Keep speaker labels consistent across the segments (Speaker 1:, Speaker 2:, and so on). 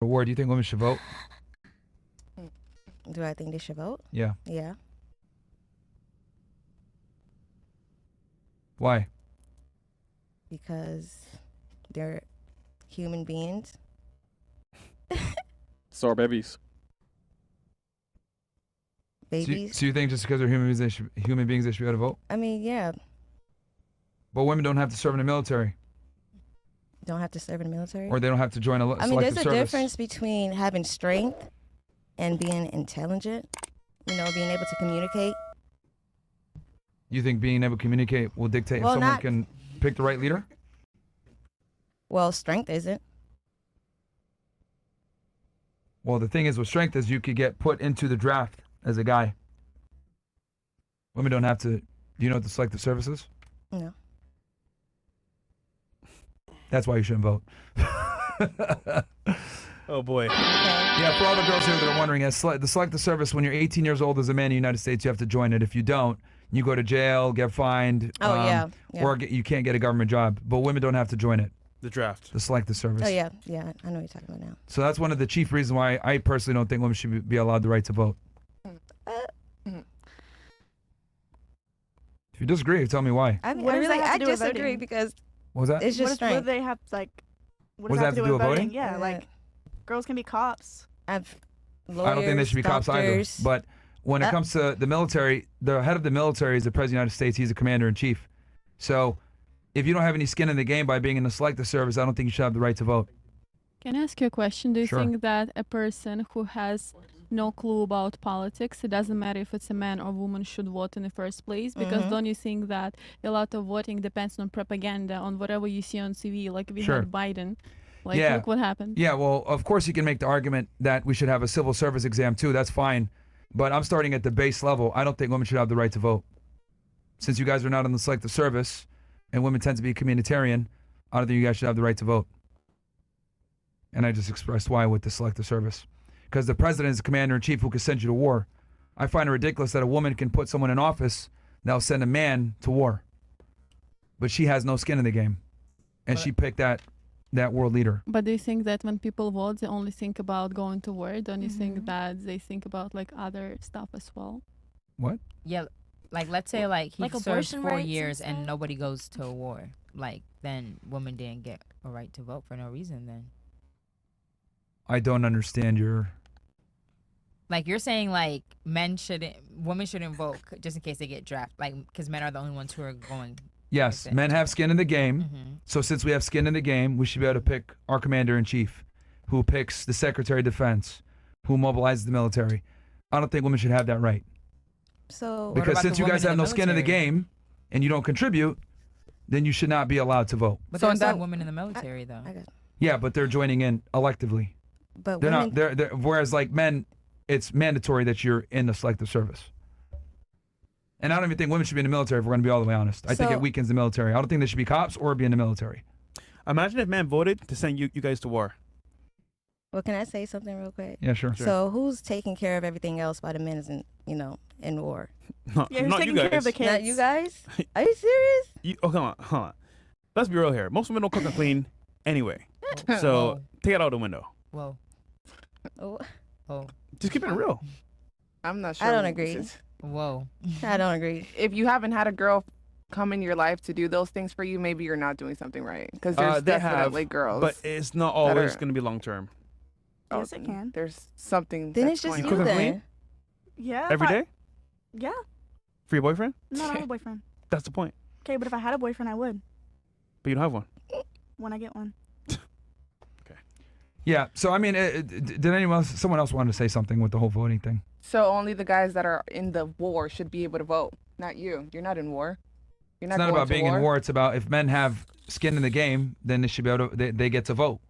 Speaker 1: war. Do you think women should vote?
Speaker 2: Do I think they should vote?
Speaker 1: Yeah.
Speaker 2: Yeah.
Speaker 1: Why?
Speaker 2: Because they're human beings.
Speaker 3: So are babies.
Speaker 2: Babies.
Speaker 1: So you think just because they're human beings, they should be able to vote?
Speaker 2: I mean, yeah.
Speaker 1: But women don't have to serve in the military.
Speaker 2: Don't have to serve in the military.
Speaker 1: Or they don't have to join a
Speaker 2: I mean, there's a
Speaker 1: service.
Speaker 2: difference between having strength and being intelligent. You know, being able to communicate.
Speaker 1: You think being able to communicate will dictate
Speaker 2: Well,
Speaker 1: if someone
Speaker 2: not-
Speaker 1: can pick the right leader?
Speaker 2: Well, strength isn't.
Speaker 1: Well, the thing is with strength is you could get put into the draft as a guy. Women don't have to. Do you know what the selective service is?
Speaker 2: No.
Speaker 1: That's why you shouldn't vote.
Speaker 3: Oh boy.
Speaker 1: Yeah, for all the girls here that are wondering, the selective service, when you're 18 years old as a man in the United States, you have to join it. If you don't, you go to jail, get fined.
Speaker 2: Oh, yeah.
Speaker 1: Or you can't get a government job. But women don't have to join it.
Speaker 3: The draft.
Speaker 1: The selective service.
Speaker 2: Oh, yeah. Yeah, I know what you're talking about now.
Speaker 1: So that's one of the chief reasons why I personally don't think women should be allowed the right to vote. If you disagree, tell me why.
Speaker 2: I mean,
Speaker 4: What
Speaker 2: I
Speaker 4: does
Speaker 2: really,
Speaker 4: that have
Speaker 2: I
Speaker 4: to do with
Speaker 2: disagree
Speaker 4: voting?
Speaker 2: because
Speaker 1: What was that?
Speaker 2: it's just
Speaker 4: What
Speaker 2: strength.
Speaker 4: do they have like? What
Speaker 1: does that have to do with voting?
Speaker 4: Yeah, like girls can be cops.
Speaker 2: I've lawyers,
Speaker 1: I don't think they should be cops either.
Speaker 2: doctors.
Speaker 1: But when it comes to the military, the head of the military is the President of the United States. He's the commander in chief. So if you don't have any skin in the game by being in the selective service, I don't think you should have the right to vote.
Speaker 5: Can I ask you a question? Do you
Speaker 1: Sure.
Speaker 5: think that a person who has no clue about politics, it doesn't matter if it's a man or woman, should vote in the first place? Because don't you think that a lot of voting depends on propaganda, on whatever you see on TV? Like we
Speaker 1: Sure.
Speaker 5: had Biden. Like,
Speaker 1: Yeah.
Speaker 5: look what happened.
Speaker 1: Yeah, well, of course you can make the argument that we should have a civil service exam too. That's fine. But I'm starting at the base level. I don't think women should have the right to vote. Since you guys are not in the selective service and women tend to be communitarian, I don't think you guys should have the right to vote. And I just expressed why with the selective service. Because the president is the commander-in-chief who can send you to war. I find it ridiculous that a woman can put someone in office that'll send a man to war. But she has no skin in the game. And she picked that world leader.
Speaker 5: But do you think that when people vote, they only think about going to war? Don't you think that they think about like other stuff as well?
Speaker 1: What?
Speaker 6: Yeah, like let's say like he
Speaker 4: Like
Speaker 6: serves
Speaker 4: abortion
Speaker 6: 4
Speaker 4: rights and
Speaker 6: years and
Speaker 4: stuff?
Speaker 6: nobody goes to a war. Like then women didn't get a right to vote for no reason then.
Speaker 1: I don't understand your...
Speaker 6: Like you're saying like women shouldn't vote just in case they get drafted. Like because men are the only ones who are going.
Speaker 1: Yes,
Speaker 6: Like that.
Speaker 1: men have skin in the game.
Speaker 6: Mm-hmm.
Speaker 1: So since we have skin in the game, we should be able to pick our commander-in-chief, who picks the Secretary of Defense, who mobilizes the military. I don't think women should have that right.
Speaker 2: So
Speaker 1: Because
Speaker 6: about
Speaker 1: since
Speaker 6: the
Speaker 1: you guys
Speaker 6: women in
Speaker 1: have
Speaker 6: the
Speaker 1: no skin in the
Speaker 6: military?
Speaker 1: game and you don't contribute, then you should not be allowed to vote.
Speaker 6: But
Speaker 7: So
Speaker 6: there's
Speaker 7: in that-
Speaker 6: some women in the military though.
Speaker 2: I got,
Speaker 1: Yeah, but they're joining in electively.
Speaker 2: but
Speaker 1: They're
Speaker 2: women,
Speaker 1: not. They're whereas like men, it's mandatory that you're in the selective service. And I don't even think women should be in the military if we're going to be all the way honest. I think
Speaker 2: So-
Speaker 1: it weakens the military. I don't think they should be cops or be in the military.
Speaker 3: Imagine if men voted to send you guys to war.
Speaker 2: well, can I say something real quick?
Speaker 1: Yeah, sure.
Speaker 2: So who's taking care of everything else while the men is in, in war?
Speaker 3: No,
Speaker 4: Yeah, who's
Speaker 3: not you
Speaker 4: taking
Speaker 3: guys.
Speaker 4: care of the kids?
Speaker 2: Not you guys? Are you serious?
Speaker 3: Oh, come on. Let's be real here. Most women don't cook and clean anyway. So
Speaker 6: Whoa.
Speaker 3: take it out the window.
Speaker 6: Whoa.
Speaker 2: Oh,
Speaker 6: Whoa.
Speaker 3: Just keep it real.
Speaker 7: I'm not sure.
Speaker 2: I don't agree.
Speaker 6: Whoa.
Speaker 2: I don't agree.
Speaker 7: If you haven't had a girl come in your life to do those things for you, maybe you're not doing something right. Because there's
Speaker 3: They have,
Speaker 7: definitely girls.
Speaker 3: but it's not always going to be long term.
Speaker 4: Yes, it can.
Speaker 7: There's something.
Speaker 2: Then
Speaker 7: that's
Speaker 2: it's just
Speaker 7: going
Speaker 2: you
Speaker 3: cook and
Speaker 7: on.
Speaker 2: then.
Speaker 4: Yeah.
Speaker 3: Every
Speaker 4: if I-
Speaker 3: day
Speaker 4: Yeah.
Speaker 3: for your boyfriend.
Speaker 4: No, I don't have a boyfriend.
Speaker 3: That's the point.
Speaker 4: Okay, but if I had a boyfriend, I would.
Speaker 3: But you don't have one.
Speaker 4: When I get one.
Speaker 1: Yeah. So I mean, did someone else want to say something with the whole voting thing?
Speaker 7: So only the guys that are in the war should be able to vote, not you. You're not in war. You're
Speaker 1: It's not
Speaker 7: going
Speaker 1: about
Speaker 7: to
Speaker 1: being in war. It's about if men have skin in the game, then they should be able to. They get to vote.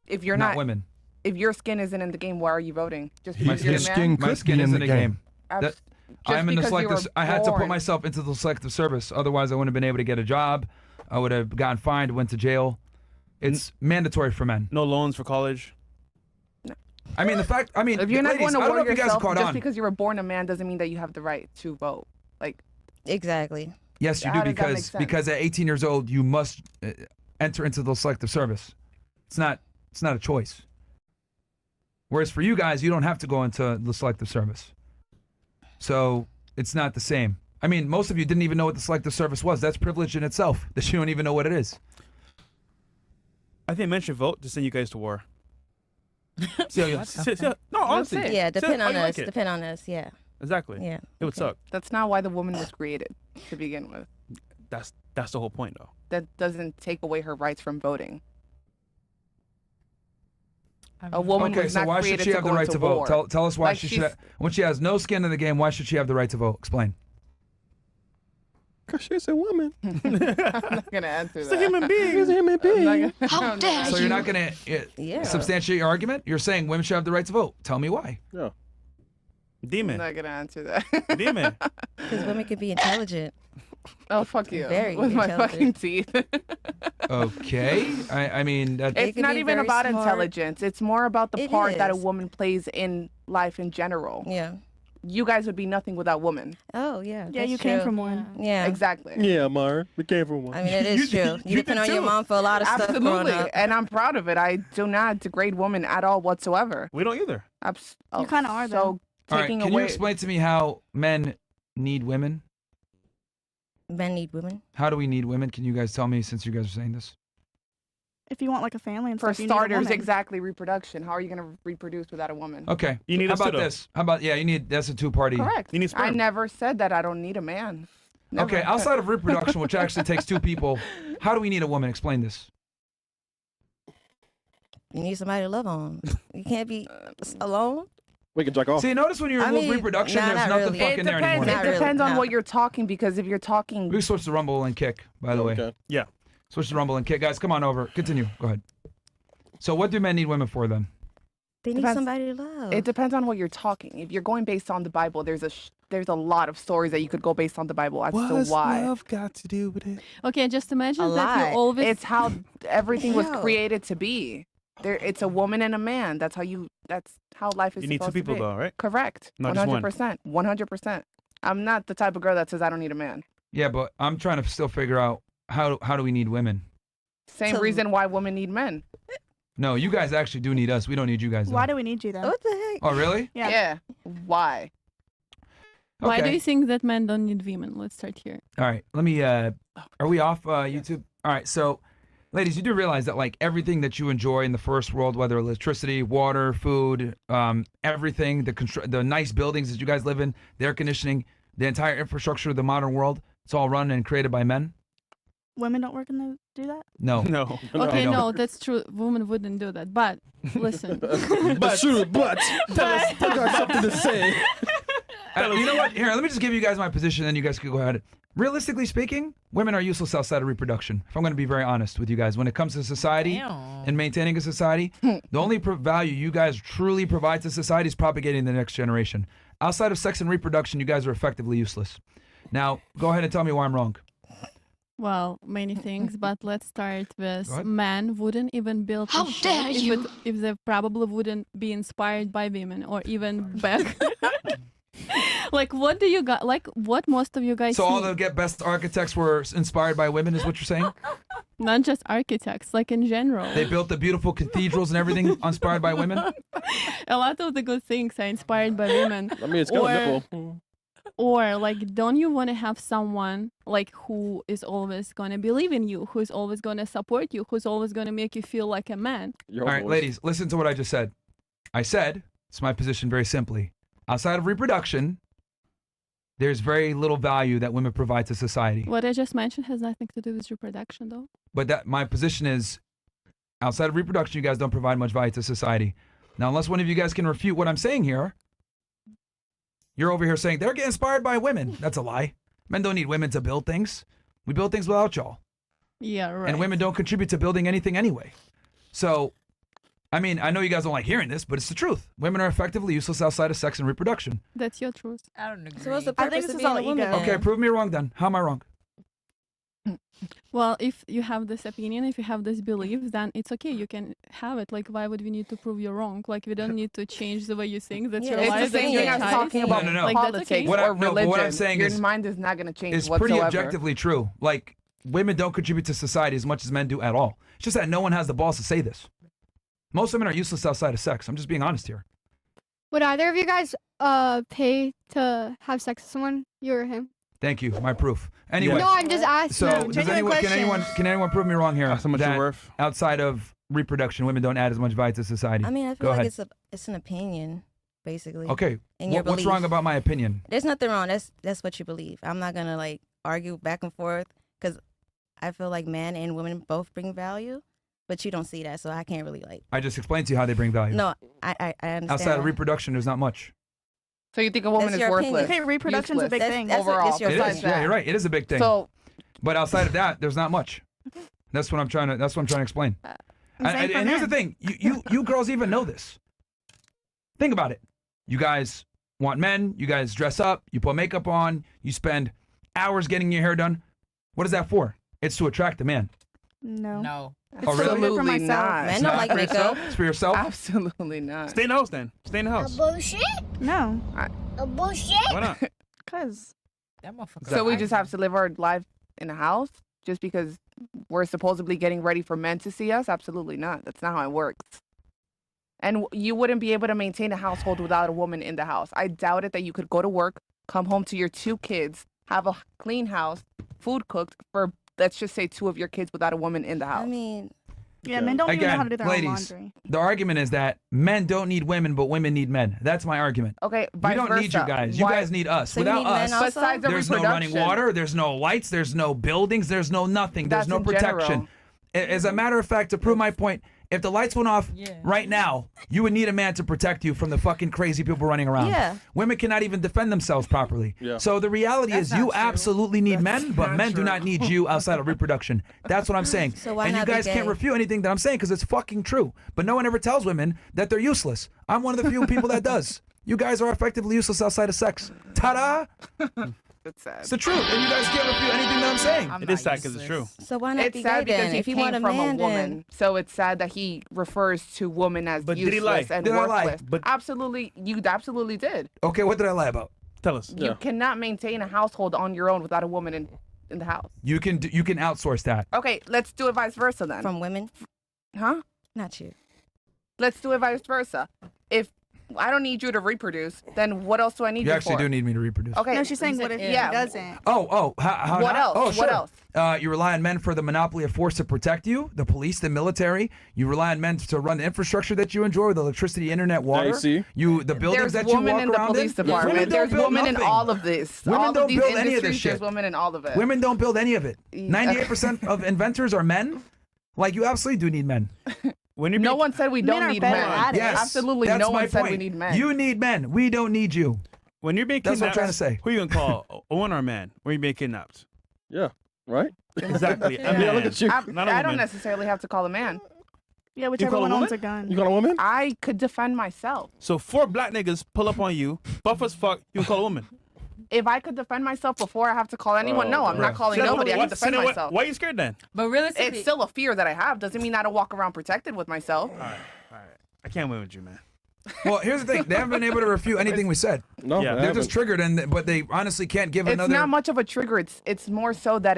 Speaker 7: If you're
Speaker 1: not
Speaker 7: not,
Speaker 1: women.
Speaker 7: if your skin isn't in the game, why are you voting? Just
Speaker 1: My
Speaker 7: because you're a
Speaker 1: skin,
Speaker 7: man?
Speaker 1: my
Speaker 8: could
Speaker 1: skin
Speaker 8: be
Speaker 1: is
Speaker 8: in
Speaker 1: in
Speaker 8: the
Speaker 1: the
Speaker 8: game.
Speaker 1: game.
Speaker 7: Abs-
Speaker 1: That-
Speaker 7: just
Speaker 1: I'm in the
Speaker 7: because you
Speaker 1: selective.
Speaker 7: were
Speaker 1: I had to put
Speaker 7: born.
Speaker 1: myself into the selective service. Otherwise, I wouldn't have been able to get a job. I would have gotten fined, went to jail. It's mandatory for men.
Speaker 3: No loans for college.
Speaker 1: I mean, the fact. I mean,
Speaker 7: If you're not
Speaker 1: ladies,
Speaker 7: going to
Speaker 1: I don't know
Speaker 7: war
Speaker 1: if you guys
Speaker 7: yourself,
Speaker 1: caught
Speaker 7: just
Speaker 1: on.
Speaker 7: because you were born a man doesn't mean that you have the right to vote. Like,
Speaker 2: Exactly.
Speaker 1: Yes, you
Speaker 7: How
Speaker 1: do
Speaker 7: does that make
Speaker 1: because
Speaker 7: sense?
Speaker 1: because at 18 years old you must enter into the selective service. It's not a choice. Whereas for you guys, you don't have to go into the selective service. So it's not the same. I mean, most of you didn't even know what the selective service was. That's privilege in itself, that you don't even know what it is.
Speaker 3: I think men should vote to send you guys to war.
Speaker 1: So,
Speaker 3: No, honestly.
Speaker 7: it.
Speaker 2: Yeah,
Speaker 3: See
Speaker 2: depend
Speaker 3: how
Speaker 2: on
Speaker 3: you
Speaker 2: us.
Speaker 3: like it.
Speaker 2: Depend on us. Yeah.
Speaker 3: Exactly.
Speaker 2: Yeah.
Speaker 3: It would suck.
Speaker 7: That's not why the woman was created to begin with.
Speaker 3: That's the whole point, though.
Speaker 7: That doesn't take away her rights from voting. A woman
Speaker 1: okay,
Speaker 7: was
Speaker 1: so
Speaker 7: not
Speaker 1: why should
Speaker 7: created
Speaker 1: she have
Speaker 7: to
Speaker 1: the
Speaker 7: go
Speaker 1: right
Speaker 7: into
Speaker 1: to vote?
Speaker 7: war.
Speaker 1: Tell us why
Speaker 7: Like
Speaker 1: she
Speaker 7: she's-
Speaker 1: should. When she has no skin in the game, why should she have the right to vote? Explain.
Speaker 8: Because she's a woman.
Speaker 7: I'm not gonna answer
Speaker 3: It's
Speaker 7: that.
Speaker 3: a human being.
Speaker 8: She's a human being.
Speaker 2: How dare
Speaker 1: So you're not going to
Speaker 2: Yeah.
Speaker 1: substantiate your argument? You're saying women should have the right to vote. Tell me why.
Speaker 8: Yeah.
Speaker 7: I'm
Speaker 3: Demon.
Speaker 7: not gonna answer that.
Speaker 3: Demon.
Speaker 2: Because women can be intelligent.
Speaker 7: Oh fuck you!
Speaker 2: Very
Speaker 7: With my
Speaker 2: intelligent.
Speaker 7: fucking teeth.
Speaker 1: Okay. I mean, that,
Speaker 2: They
Speaker 7: It's
Speaker 2: can
Speaker 7: not
Speaker 2: be
Speaker 7: even
Speaker 2: very
Speaker 7: about
Speaker 2: smart.
Speaker 7: intelligence. It's more about the
Speaker 2: It
Speaker 7: part that a
Speaker 2: is.
Speaker 7: woman plays in life in general.
Speaker 2: Yeah.
Speaker 7: You guys would be nothing without women.
Speaker 2: Oh, yeah.
Speaker 4: Yeah,
Speaker 2: that's
Speaker 4: you came
Speaker 2: true.
Speaker 4: from one.
Speaker 2: Yeah.
Speaker 7: Exactly.
Speaker 8: Yeah, Myron. We came from one.
Speaker 2: I mean, it is true. You
Speaker 3: you
Speaker 2: depend
Speaker 3: did
Speaker 2: on your
Speaker 3: too.
Speaker 2: mom for a lot of stuff growing
Speaker 7: Absolutely,
Speaker 2: up.
Speaker 7: and I'm proud of it. I do not degrade women at all whatsoever.
Speaker 3: We don't either.
Speaker 7: Oh,
Speaker 4: You kinda are,
Speaker 7: So
Speaker 4: though.
Speaker 1: all right,
Speaker 7: taking
Speaker 1: can
Speaker 7: away.
Speaker 1: you explain to me how men need women?
Speaker 2: Men need women.
Speaker 1: How do we need women? Can you guys tell me, since you guys are saying this?
Speaker 4: If you want like a family and
Speaker 7: For
Speaker 4: stuff, you need a
Speaker 7: starters,
Speaker 4: woman.
Speaker 7: exactly reproduction. How are you going to reproduce without a woman?
Speaker 1: Okay.
Speaker 3: You need
Speaker 1: How
Speaker 3: us
Speaker 1: about
Speaker 3: too, though.
Speaker 1: this? How about, yeah, you need, that's a two-party.
Speaker 7: Correct.
Speaker 3: You need
Speaker 7: I
Speaker 3: sperm.
Speaker 7: never said that I don't need a man. Never.
Speaker 1: Okay, outside of reproduction, which actually takes two people, how do we need a woman? Explain this.
Speaker 2: You need somebody to love on. You can't be alone.
Speaker 8: We can jack off.
Speaker 1: See, notice when you
Speaker 2: I
Speaker 1: remove
Speaker 2: mean,
Speaker 1: reproduction,
Speaker 2: nah,
Speaker 1: there's
Speaker 2: not
Speaker 1: nothing
Speaker 2: really.
Speaker 1: fucking
Speaker 7: It
Speaker 1: there
Speaker 7: depends.
Speaker 1: anymore.
Speaker 2: Not
Speaker 7: It
Speaker 2: really,
Speaker 7: depends on
Speaker 2: no.
Speaker 7: what you're talking, because if you're talking,
Speaker 1: We switched to Rumble and Kick, by the way.
Speaker 8: Okay.
Speaker 3: Yeah.
Speaker 1: Switch to Rumble and Kick. Guys, come on over. Continue. Go ahead. So what do men need women for then?
Speaker 2: They need
Speaker 7: Depends.
Speaker 2: somebody to love.
Speaker 7: it depends on what you're talking. If you're going based on the Bible, there's a lot of stories that you could go based on the Bible as to why.
Speaker 3: love got to do with it?
Speaker 5: Okay, just imagine
Speaker 2: A
Speaker 5: that
Speaker 2: lot.
Speaker 5: you always.
Speaker 7: It's how everything was
Speaker 2: Yo.
Speaker 7: created to be. It's a woman and a man. That's how life is
Speaker 3: You need two
Speaker 7: supposed
Speaker 3: people,
Speaker 7: to be.
Speaker 3: though, right?
Speaker 7: Correct.
Speaker 3: Not just one.
Speaker 7: 100%. 100%. I'm not the type of girl that says I don't need a man.
Speaker 1: Yeah, but I'm trying to still figure out how do we need women?
Speaker 7: Same
Speaker 2: So-
Speaker 7: reason why women need men.
Speaker 1: No, you guys actually do need us. We don't need you guys. Though.
Speaker 4: Why do we need you then?
Speaker 2: What the heck?
Speaker 1: Oh, really?
Speaker 4: Yeah.
Speaker 7: Why?
Speaker 5: Why do
Speaker 1: Okay.
Speaker 5: you think that men don't need women? Let's start here.
Speaker 1: All right. Let me. Are we off YouTube? All right. So, ladies, you do realize that like everything that you enjoy in the first world, whether electricity, water, food, everything, the nice buildings that you guys live in, the air conditioning, the entire infrastructure of the modern world, it's all run and created by men.
Speaker 4: Women don't work in the do that.
Speaker 1: No.
Speaker 3: No.
Speaker 5: Okay,
Speaker 1: no.
Speaker 5: no, that's true. Women wouldn't do that. But listen,
Speaker 8: But shoot, but tell us. I got something to say.
Speaker 1: You know what? Here, let me just give you guys my position, then you guys can go ahead. Realistically speaking, women are useless outside of reproduction. If I'm going to be very honest with you guys, when it comes to society
Speaker 6: Damn.
Speaker 1: and maintaining a society, the only value you guys truly provide to society is propagating the next generation. Outside of sex and reproduction, you guys are effectively useless. Now, go ahead and tell me why I'm wrong.
Speaker 5: well, many things. But let's start with
Speaker 1: Go ahead.
Speaker 5: men wouldn't even build.
Speaker 9: How
Speaker 5: a ship
Speaker 9: dare you.
Speaker 5: if they probably wouldn't be inspired by women or even back. Like, what do you got? Like, what most of you guys
Speaker 1: So all
Speaker 5: see?
Speaker 1: the best architects were inspired by women, is what you're saying?
Speaker 5: Not just architects, like in general.
Speaker 1: They built the beautiful cathedrals and everything inspired by women?
Speaker 5: A lot of the good things are inspired by women.
Speaker 8: I mean, it's got
Speaker 5: Or-
Speaker 8: a nipple.
Speaker 5: Or like, don't you want to have someone like who is always gonna believe in you, who's always gonna support you, who's always gonna make you feel like a man?
Speaker 8: Your
Speaker 1: All right,
Speaker 8: voice.
Speaker 1: ladies, listen to what I just said. I said, it's my position very simply. Outside of reproduction, there's very little value that women provide to society.
Speaker 5: What I just mentioned has nothing to do with reproduction, though.
Speaker 1: But that my position is, outside of reproduction, you guys don't provide much value to society. Now, unless one of you guys can refute what I'm saying here, you're over here saying they're getting inspired by women. That's a lie. Men don't need women to build things. We build things without y'all.
Speaker 5: Yeah, right.
Speaker 1: And women don't contribute to building anything anyway. So, I mean, I know you guys don't like hearing this, but it's the truth. Women are effectively useless outside of sex and reproduction.
Speaker 5: That's your truth.
Speaker 6: I don't agree.
Speaker 2: So what's the
Speaker 4: I think
Speaker 2: purpose
Speaker 4: this
Speaker 2: of
Speaker 4: is
Speaker 2: being
Speaker 4: all
Speaker 2: a woman?
Speaker 4: ego.
Speaker 2: then?
Speaker 1: Okay, prove me wrong then. How am I wrong?
Speaker 5: Well, if you have this opinion, if you have this belief, then it's okay. You can have it. Like, why would we need to prove you wrong? Like, we don't need to change the way you think. That's
Speaker 2: Yeah,
Speaker 5: your
Speaker 2: it's the
Speaker 5: life.
Speaker 7: It's the
Speaker 5: That's
Speaker 7: same
Speaker 5: your
Speaker 7: thing as
Speaker 5: choice.
Speaker 7: talking about
Speaker 1: No, no, no.
Speaker 5: Like, that's
Speaker 7: politics
Speaker 5: okay.
Speaker 1: What
Speaker 7: or
Speaker 1: I- no, but
Speaker 7: religion.
Speaker 1: what I'm saying
Speaker 7: Your
Speaker 1: is-
Speaker 7: mind is not going to change
Speaker 1: It's
Speaker 7: whatsoever.
Speaker 1: pretty objectively true. Like, women don't contribute to society as much as men do at all. It's just that no one has the balls to say this. Most women are useless outside of sex. I'm just being honest here.
Speaker 9: Would either of you guys pay to have sex with someone, you or him?
Speaker 1: Thank you. My proof. Anyway.
Speaker 9: No, I'm just asking.
Speaker 1: So
Speaker 4: No,
Speaker 1: does
Speaker 4: genuine
Speaker 1: anyone can anyone prove me wrong here?
Speaker 3: That's how much you're
Speaker 1: that
Speaker 3: worth.
Speaker 1: outside of reproduction, women don't add as much value to society.
Speaker 2: I mean, I
Speaker 1: Go
Speaker 2: feel like
Speaker 1: ahead.
Speaker 2: it's an opinion, basically.
Speaker 1: Okay.
Speaker 2: In your
Speaker 1: What's
Speaker 2: belief.
Speaker 1: wrong about my opinion?
Speaker 2: There's nothing wrong. That's what you believe. I'm not gonna like argue back and forth because I feel like men and women both bring value, but you don't see that, so I can't really like.
Speaker 1: I just explained to you how they bring value.
Speaker 2: No, I understand.
Speaker 1: Outside of reproduction, there's not much.
Speaker 7: So you think a woman
Speaker 2: That's
Speaker 7: is
Speaker 2: your
Speaker 7: worthless?
Speaker 2: opinion.
Speaker 4: Okay, reproduction's a
Speaker 7: Useless.
Speaker 4: big thing.
Speaker 2: That's
Speaker 7: overall.
Speaker 2: It's your
Speaker 1: It
Speaker 2: besides
Speaker 1: is. Yeah, you're right. It is a big thing.
Speaker 7: So
Speaker 1: But outside of that, there's not much. That's what I'm trying to explain. And here's the thing: you girls even know this. Think about it. You guys want men. You guys dress up. You put makeup on. You spend hours getting your hair done. What is that for? It's to attract a man.
Speaker 4: No.
Speaker 6: No.
Speaker 4: It's
Speaker 1: Oh, really?
Speaker 4: for
Speaker 7: absolutely
Speaker 4: myself.
Speaker 7: not.
Speaker 2: Men don't like
Speaker 1: for yourself.
Speaker 2: makeup.
Speaker 1: It's for yourself.
Speaker 7: Absolutely not.
Speaker 3: Stay in the house then. Stay in the house.
Speaker 10: Bullshit?
Speaker 4: No,
Speaker 10: Bullshit?
Speaker 3: Why not?
Speaker 4: because
Speaker 6: That motherfucker.
Speaker 7: So we just have to live our life in a house just because we're supposedly getting ready for men to see us? Absolutely not. That's not how it works. And you wouldn't be able to maintain a household without a woman in the house. I doubt it that you could go to work, come home to your 2 kids, have a clean house, food cooked for, let's just say, 2 of your kids without a woman in the house.
Speaker 2: I mean,
Speaker 4: yeah, men don't even know how to do
Speaker 1: Again,
Speaker 4: their own
Speaker 1: ladies,
Speaker 4: laundry.
Speaker 1: the argument is that men don't need women, but women need men. That's my argument.
Speaker 7: Okay,
Speaker 1: We
Speaker 7: vice
Speaker 1: don't need you
Speaker 7: versa.
Speaker 1: guys. You
Speaker 7: Why-
Speaker 1: guys need us.
Speaker 2: So you
Speaker 1: Without
Speaker 2: need men
Speaker 1: us,
Speaker 2: also?
Speaker 7: Besides the
Speaker 1: there's no running
Speaker 7: reproduction.
Speaker 1: water, there's no lights, there's no buildings, there's no nothing, there's
Speaker 7: That's
Speaker 1: no
Speaker 7: in
Speaker 1: protection.
Speaker 7: general.
Speaker 1: As a matter of fact, to prove my point, if the lights went off
Speaker 6: Yeah.
Speaker 1: right now, you would need a man to protect you from the fucking crazy people running around.
Speaker 2: Yeah.
Speaker 1: Women cannot even defend themselves properly.
Speaker 8: Yeah.
Speaker 1: So the reality
Speaker 6: That's
Speaker 1: is you
Speaker 6: not true.
Speaker 1: absolutely need men, but
Speaker 7: not
Speaker 1: men do
Speaker 7: true.
Speaker 1: not need you outside of reproduction. That's what I'm saying.
Speaker 2: So why
Speaker 1: and you
Speaker 2: not be
Speaker 1: guys can't
Speaker 2: gay?
Speaker 1: refute anything that I'm saying because it's fucking true. But no one ever tells women that they're useless. I'm one of the few people that does. You guys are effectively useless outside of sex. Ta-da!
Speaker 7: It's sad.
Speaker 1: It's the truth, and you guys can't refute anything that I'm saying.
Speaker 6: I'm
Speaker 3: It is
Speaker 6: not
Speaker 3: sad because it's true.
Speaker 6: useless.
Speaker 2: so why not
Speaker 7: It's
Speaker 2: be
Speaker 7: sad
Speaker 2: gay
Speaker 7: because
Speaker 2: then?
Speaker 7: he
Speaker 2: If you
Speaker 7: came
Speaker 2: want a
Speaker 7: from
Speaker 2: man,
Speaker 7: a woman.
Speaker 2: then
Speaker 7: So it's sad that he refers to women as
Speaker 3: But did he
Speaker 7: useless
Speaker 3: lie?
Speaker 7: and
Speaker 1: Did I lie?
Speaker 7: worthless.
Speaker 3: But-
Speaker 7: Absolutely, you absolutely did.
Speaker 1: Okay, what did I lie about?
Speaker 3: Tell us.
Speaker 7: You cannot maintain a household on your own without a woman in the house.
Speaker 1: You can outsource that.
Speaker 7: Okay, let's do it vice versa then.
Speaker 2: from women,
Speaker 7: Huh?
Speaker 2: not you.
Speaker 7: Let's do it vice versa. If I don't need you to reproduce, then what else do I need
Speaker 1: You
Speaker 7: you
Speaker 1: actually
Speaker 7: for?
Speaker 1: do need me to reproduce.
Speaker 7: Okay.
Speaker 4: No, she's saying what if
Speaker 7: Yeah.
Speaker 4: he doesn't?
Speaker 1: Oh, how
Speaker 7: What
Speaker 1: not?
Speaker 7: else?
Speaker 1: Oh,
Speaker 7: What
Speaker 1: sure.
Speaker 7: else?
Speaker 1: You rely on men for the monopoly of force to protect you, the police, the military. You rely on men to run the infrastructure that you enjoy, with electricity, internet, water.
Speaker 8: see?
Speaker 1: The buildings
Speaker 7: There's
Speaker 1: that you
Speaker 7: women
Speaker 1: walk
Speaker 7: in the
Speaker 1: around
Speaker 7: police
Speaker 1: in.
Speaker 7: department.
Speaker 1: Women don't
Speaker 7: There's
Speaker 1: build
Speaker 7: women in
Speaker 1: nothing.
Speaker 7: all of this.
Speaker 1: Women
Speaker 7: all of
Speaker 1: don't
Speaker 7: these
Speaker 1: build any of this
Speaker 7: industries,
Speaker 1: shit.
Speaker 7: There's women in all of it.
Speaker 1: Women don't build any of it. 98% of inventors are men. Like, you absolutely do need men.
Speaker 3: When you're
Speaker 7: No
Speaker 3: being-
Speaker 7: one said we
Speaker 4: Men
Speaker 7: don't
Speaker 4: are
Speaker 7: need
Speaker 4: better
Speaker 7: men.
Speaker 4: at it.
Speaker 1: Yes,
Speaker 7: Absolutely
Speaker 1: that's
Speaker 7: no
Speaker 1: my
Speaker 7: one said we
Speaker 1: point.
Speaker 7: need men.
Speaker 1: You need men. We don't need you.
Speaker 3: when you're being
Speaker 1: That's what I'm
Speaker 3: kidnapped,
Speaker 1: trying to say.
Speaker 3: Who you gonna call? A woman or a man? When you're being kidnapped?
Speaker 8: Yeah. Right?
Speaker 3: Exactly. A
Speaker 8: Yeah,
Speaker 3: man.
Speaker 8: look at you.
Speaker 3: Not a
Speaker 7: I don't
Speaker 3: woman.
Speaker 7: necessarily have to call a man.
Speaker 4: Yeah, whichever
Speaker 3: call a
Speaker 4: one owns
Speaker 3: woman?
Speaker 4: a gun.
Speaker 8: You got a woman?
Speaker 7: I could defend myself.
Speaker 3: So 4 black niggas pull up on you, buff as fuck. You can call a woman.
Speaker 7: If I could defend myself before I have to call anyone, no, I'm
Speaker 1: right.
Speaker 7: not calling
Speaker 3: So then
Speaker 7: nobody. I
Speaker 3: why-
Speaker 7: can defend
Speaker 3: so then
Speaker 7: myself.
Speaker 3: Why are you scared then?
Speaker 6: But realistically,
Speaker 7: It's still a fear that I have. Doesn't mean I don't walk around protected with myself.
Speaker 3: All right. I can't win with you, man.
Speaker 1: Well, here's the thing. They haven't been able to refute anything we said.
Speaker 8: No,
Speaker 3: Yeah.
Speaker 8: I
Speaker 1: They're
Speaker 8: haven't.
Speaker 1: just triggered, but they honestly can't give
Speaker 7: It's
Speaker 1: another.
Speaker 7: not much of a trigger. It's more so that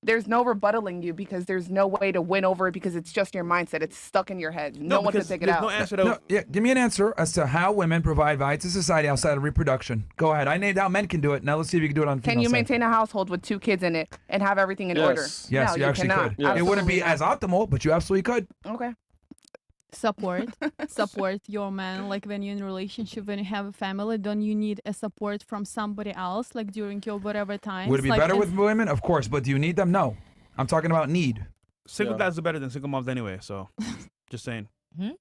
Speaker 7: there's no rebuttaling you because there's no way to win over it because it's just your mindset. It's stuck in your head. No one can
Speaker 3: because
Speaker 7: take it
Speaker 3: there's
Speaker 7: out.
Speaker 3: no answer to
Speaker 1: No, yeah, give me an answer as to how women provide value to society outside of reproduction. Go ahead. I named how men can do it. Now let's see if you can do it on the
Speaker 7: Can
Speaker 1: female
Speaker 7: you
Speaker 1: side.
Speaker 7: maintain a household with 2 kids in it and have everything in
Speaker 8: Yes.
Speaker 7: order?
Speaker 1: Yes,
Speaker 7: No,
Speaker 1: you actually
Speaker 7: cannot.
Speaker 1: could.
Speaker 8: Yeah.
Speaker 1: It wouldn't be
Speaker 7: Absolutely
Speaker 1: as optimal, but you absolutely could.
Speaker 7: not. Okay.
Speaker 5: Support your man. Like when you're in a relationship, when you have a family, don't you need a support from somebody else, like during your whatever time?
Speaker 1: Would it be
Speaker 5: like
Speaker 1: better with women? Of course, but do you need them? No. I'm talking about need.
Speaker 3: Single
Speaker 8: Yeah.
Speaker 3: dads are better than single moms anyway. So, just saying.
Speaker 6: Hmm?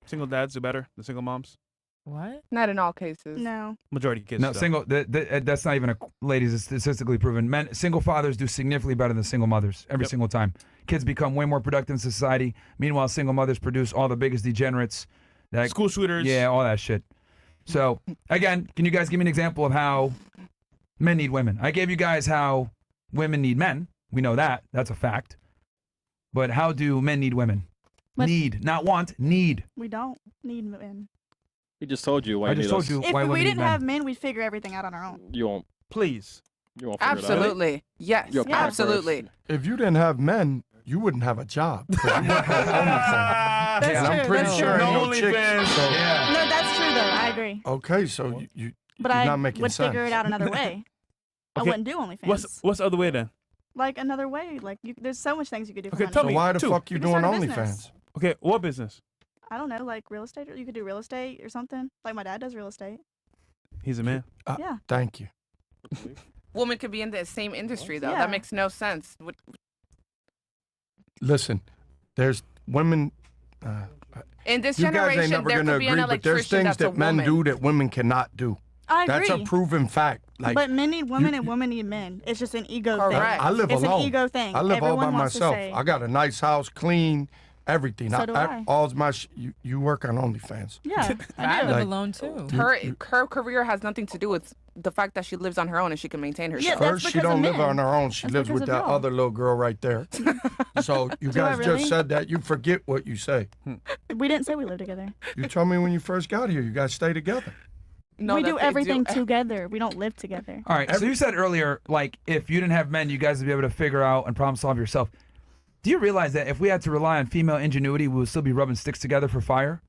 Speaker 3: Single dads do better than single moms.
Speaker 6: what?
Speaker 7: Not in all cases.
Speaker 4: No.
Speaker 3: Majority of kids.
Speaker 1: No,
Speaker 3: though.
Speaker 1: single. That's not even a. Ladies, it's statistically proven. Men, single fathers do significantly better than single mothers every
Speaker 3: Yep.
Speaker 1: single time. Kids become way more productive in society. Meanwhile, single mothers produce all the biggest degenerates. That,
Speaker 3: School shooters.
Speaker 1: yeah, all that shit. So again, can you guys give me an example of how men need women? I gave you guys how women need men. We know that. That's a fact. But how do men need women?
Speaker 5: But-
Speaker 1: Need, not want. Need.
Speaker 4: We don't need men.
Speaker 8: He just told you why
Speaker 1: I
Speaker 8: you
Speaker 1: just
Speaker 8: need
Speaker 1: told
Speaker 8: us.
Speaker 1: you
Speaker 4: If
Speaker 1: why
Speaker 4: we
Speaker 1: women need
Speaker 4: didn't
Speaker 1: men.
Speaker 4: have men, we'd figure everything out on our own.
Speaker 8: You won't.
Speaker 3: Please.
Speaker 8: You won't figure it out.
Speaker 7: Absolutely. Yes.
Speaker 8: You're a parent
Speaker 7: Absolutely.
Speaker 8: first.
Speaker 11: If you didn't have men, you wouldn't have a job. 'cause you wouldn't have OnlyFans.
Speaker 4: That's
Speaker 8: And I'm
Speaker 4: true,
Speaker 8: pretty
Speaker 4: that's
Speaker 8: sure
Speaker 4: true.
Speaker 8: ain't
Speaker 3: No
Speaker 8: no chicks.
Speaker 3: OnlyFans.
Speaker 8: So,
Speaker 1: Yeah.
Speaker 4: No, that's true though. I agree.
Speaker 8: okay, so you
Speaker 4: But
Speaker 8: you're
Speaker 4: I
Speaker 8: not making
Speaker 4: would
Speaker 8: sense.
Speaker 4: figure it out another way. I
Speaker 3: Okay,
Speaker 4: wouldn't do OnlyFans.
Speaker 3: What's the other way then?
Speaker 4: Like another way. Like there's so much things you could do. For
Speaker 3: Okay,
Speaker 4: money.
Speaker 3: tell
Speaker 8: So
Speaker 3: me.
Speaker 8: why the
Speaker 3: two.
Speaker 8: fuck you
Speaker 4: You can
Speaker 8: doing
Speaker 4: start a business.
Speaker 8: OnlyFans?
Speaker 3: Okay, what business?
Speaker 4: I don't know, like real estate. You could do real estate or something. Like my dad does real estate.
Speaker 3: He's a man.
Speaker 4: Yeah.
Speaker 8: Thank you.
Speaker 7: Women could be in the same industry though.
Speaker 4: Yeah.
Speaker 7: That makes no sense.
Speaker 8: Listen, there's women.
Speaker 7: In this
Speaker 8: You guys ain't
Speaker 7: generation,
Speaker 8: never
Speaker 7: there
Speaker 8: gonna
Speaker 7: could be an
Speaker 8: agree, but there's
Speaker 7: electrician
Speaker 8: things
Speaker 7: that's a
Speaker 8: that men
Speaker 7: woman.
Speaker 8: do that women cannot do.
Speaker 4: I agree.
Speaker 8: That's a proven fact. Like
Speaker 4: but men need women and women need men. It's just an ego thing.
Speaker 7: Correct.
Speaker 8: I live
Speaker 4: It's
Speaker 8: alone.
Speaker 4: an ego thing.
Speaker 8: I live all by
Speaker 4: Everyone wants to
Speaker 8: myself.
Speaker 4: say-
Speaker 8: I got a nice house, clean, everything.
Speaker 4: So do I.
Speaker 8: All's my. You work on OnlyFans.
Speaker 4: Yeah,
Speaker 6: I
Speaker 4: I do.
Speaker 6: live
Speaker 8: Like-
Speaker 6: alone too.
Speaker 7: Her career has nothing to do with the fact that she lives on her own and she can maintain herself.
Speaker 4: Yeah, that's
Speaker 8: First, she
Speaker 4: because of
Speaker 8: don't live
Speaker 4: men.
Speaker 8: on her own. She
Speaker 4: That's
Speaker 8: lives
Speaker 4: because
Speaker 8: with
Speaker 4: of
Speaker 8: that
Speaker 4: y'all.
Speaker 8: other little girl right there. So you
Speaker 4: Do I
Speaker 8: guys
Speaker 4: really?
Speaker 8: just said that. You forget what you say.
Speaker 4: We didn't say we live together.
Speaker 8: You told me when you first got here, you guys stay together.
Speaker 7: No,
Speaker 4: we
Speaker 7: that
Speaker 4: do
Speaker 7: they
Speaker 4: everything together. We don't live together.
Speaker 1: All right. So you said earlier, like, if you didn't have men, you guys would be able to figure out and problem solve yourself. Do you realize that if we had to rely on female ingenuity, we would still be rubbing sticks together for fire?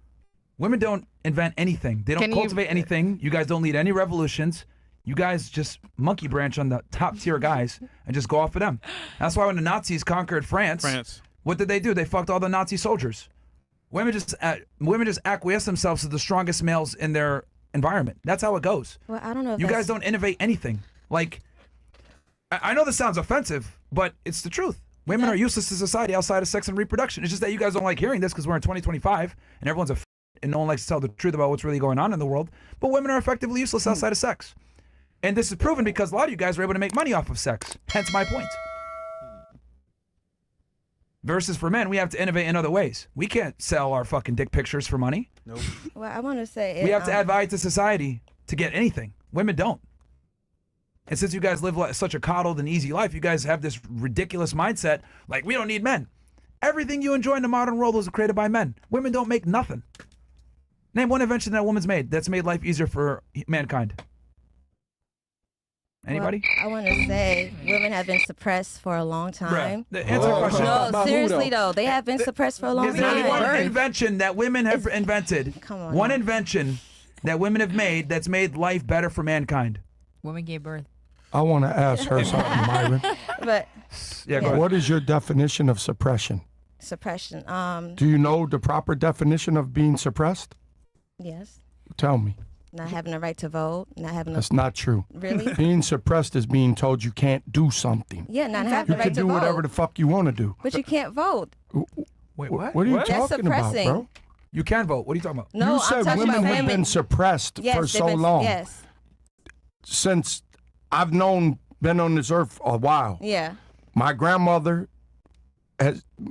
Speaker 1: Women don't invent anything. They don't
Speaker 7: Can you-
Speaker 1: cultivate anything. You guys don't lead any revolutions. You guys just monkey branch on the top tier guys and just go off of them. That's why when the Nazis conquered France, what did they do? They fucked all the Nazi soldiers. Women just acquiesce themselves to the strongest males in their environment. That's how it goes.
Speaker 2: Well, I don't know if
Speaker 1: You
Speaker 2: that's,
Speaker 1: guys don't innovate anything. Like, I know this sounds offensive, but it's the truth. Women are useless to society outside of sex and reproduction. It's just that you guys don't like hearing this because we're in 2025 and everyone's and no one likes to tell the truth about what's really going on in the world. But women are effectively useless outside of sex. And this is proven because a lot of you guys are able to make money off of sex. Hence my point. Versus for men, we have to innovate in other ways. We can't sell our fucking dick pictures for money.
Speaker 8: Nope.
Speaker 2: Well, I want to say
Speaker 1: We have to add value to society to get anything. Women don't. And since you guys live such a coddled and easy life, you guys have this ridiculous mindset like we don't need men. Everything you enjoy in the modern world was created by men. Women don't make nothing. Name one invention that a woman's made that's made life easier for mankind. Anybody?
Speaker 2: Well, I want to say women have been suppressed for a long time.
Speaker 1: Answer the question.
Speaker 2: No, seriously though, they have been suppressed for a long
Speaker 1: Is there any one
Speaker 2: time.
Speaker 1: invention that women have invented?
Speaker 2: Come on.
Speaker 1: One
Speaker 2: now.
Speaker 1: invention that women have made that's made life better for mankind.
Speaker 6: Women gave birth.
Speaker 8: I want to ask her something, Myron.
Speaker 2: But
Speaker 1: Yeah, go ahead.
Speaker 8: What is your definition of suppression?
Speaker 2: suppression.
Speaker 8: Do you know the proper definition of being suppressed?
Speaker 2: Yes.
Speaker 8: Tell me.
Speaker 2: Not having the right to vote. Not having the
Speaker 8: That's not true.
Speaker 2: really.
Speaker 8: Being suppressed is being told you can't do something.
Speaker 2: Yeah, not having
Speaker 8: You
Speaker 2: the right
Speaker 8: can
Speaker 2: to
Speaker 8: do
Speaker 2: vote.
Speaker 8: whatever the fuck you want to do.
Speaker 2: But you can't vote.
Speaker 1: Wait, what?
Speaker 8: What are you
Speaker 1: What?
Speaker 2: That's
Speaker 8: talking about,
Speaker 2: suppressing.
Speaker 8: bro?
Speaker 1: You can vote. What are you talking about?
Speaker 2: No,
Speaker 8: you said
Speaker 2: I'm talking
Speaker 8: women
Speaker 2: about
Speaker 8: have
Speaker 2: women.
Speaker 8: been suppressed
Speaker 2: Yes,
Speaker 8: for
Speaker 2: they've
Speaker 8: so
Speaker 2: been-
Speaker 8: long.
Speaker 2: Yes.
Speaker 8: Since I've been on this earth a while.
Speaker 2: Yeah.
Speaker 8: My grandmother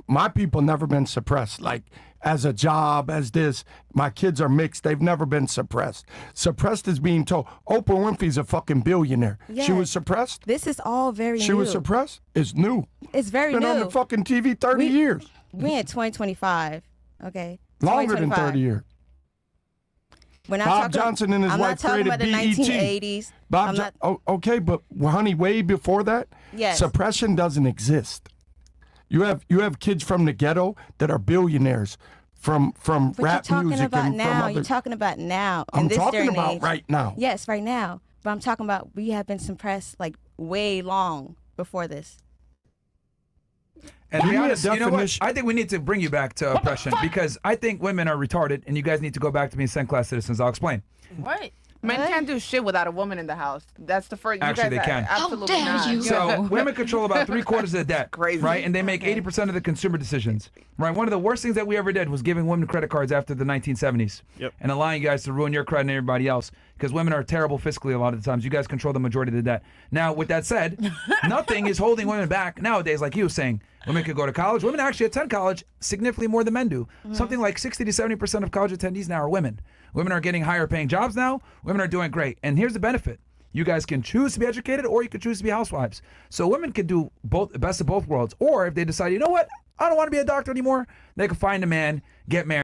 Speaker 8: my people never been suppressed. Like, as a job, as this, my kids are mixed. They've never been suppressed. Suppressed is being told. Oprah Winfrey's a fucking billionaire. She
Speaker 2: Yes.
Speaker 8: was suppressed?
Speaker 2: This is all very
Speaker 8: She
Speaker 2: new.
Speaker 8: was suppressed? It's new.
Speaker 2: It's very
Speaker 8: Been
Speaker 2: new.
Speaker 8: on the fucking TV 30 years.
Speaker 2: We in 2025. Okay.
Speaker 8: Longer than
Speaker 2: 2025.
Speaker 8: 30 years.
Speaker 2: We're not
Speaker 8: Bob
Speaker 2: talking,
Speaker 8: Johnson and his
Speaker 2: I'm
Speaker 8: wife
Speaker 2: not talking
Speaker 8: created
Speaker 2: about the
Speaker 8: BET.
Speaker 2: 1980s.
Speaker 8: Bob
Speaker 2: I'm
Speaker 8: Jo-
Speaker 2: not,
Speaker 8: oh, okay, but honey, way before that,
Speaker 2: Yes.
Speaker 8: suppression doesn't exist. You have kids from the ghetto that are billionaires from
Speaker 2: but
Speaker 8: rap
Speaker 2: you're talking
Speaker 8: music
Speaker 2: about
Speaker 8: and
Speaker 2: now.
Speaker 8: from other.
Speaker 2: You're talking about now.
Speaker 8: I'm
Speaker 2: in this day
Speaker 8: talking
Speaker 2: and
Speaker 8: about
Speaker 2: age.
Speaker 8: right now.
Speaker 2: Yes, right now. But I'm talking about we have been suppressed like way long before this.
Speaker 1: And to
Speaker 8: Give
Speaker 1: be
Speaker 8: me a
Speaker 1: honest, you know what?
Speaker 8: definition.
Speaker 1: I think we need to bring you back to oppression because I think women are retarded and you guys need to go back to being second-class citizens. I'll explain.
Speaker 6: What?
Speaker 7: Men can't do shit without a woman in the house. That's the first.
Speaker 1: Actually, they can.
Speaker 7: Absolutely not.
Speaker 1: So women control about 3/4 of the debt,
Speaker 7: Crazy.
Speaker 1: right? And they make 80% of the consumer decisions, right? One of the worst things that we ever did was giving women credit cards after the 1970s,
Speaker 3: Yep.
Speaker 1: and allowing you guys to ruin your credit and everybody else because women are terrible fiscally a lot of the times. You guys control the majority of the debt. Now, with that said, nothing is holding women back nowadays, like you were saying. Women could go to college. Women actually attend college significantly more than men do. Something like 60 to 70% of college attendees now are women. Women are getting higher paying jobs now. Women are doing great. And here's the benefit. You guys can choose to be educated or you can choose to be housewives. So women can do both, the best of both worlds. Or if they decide, you know what, I don't want to be a doctor anymore, they can find a man, get married.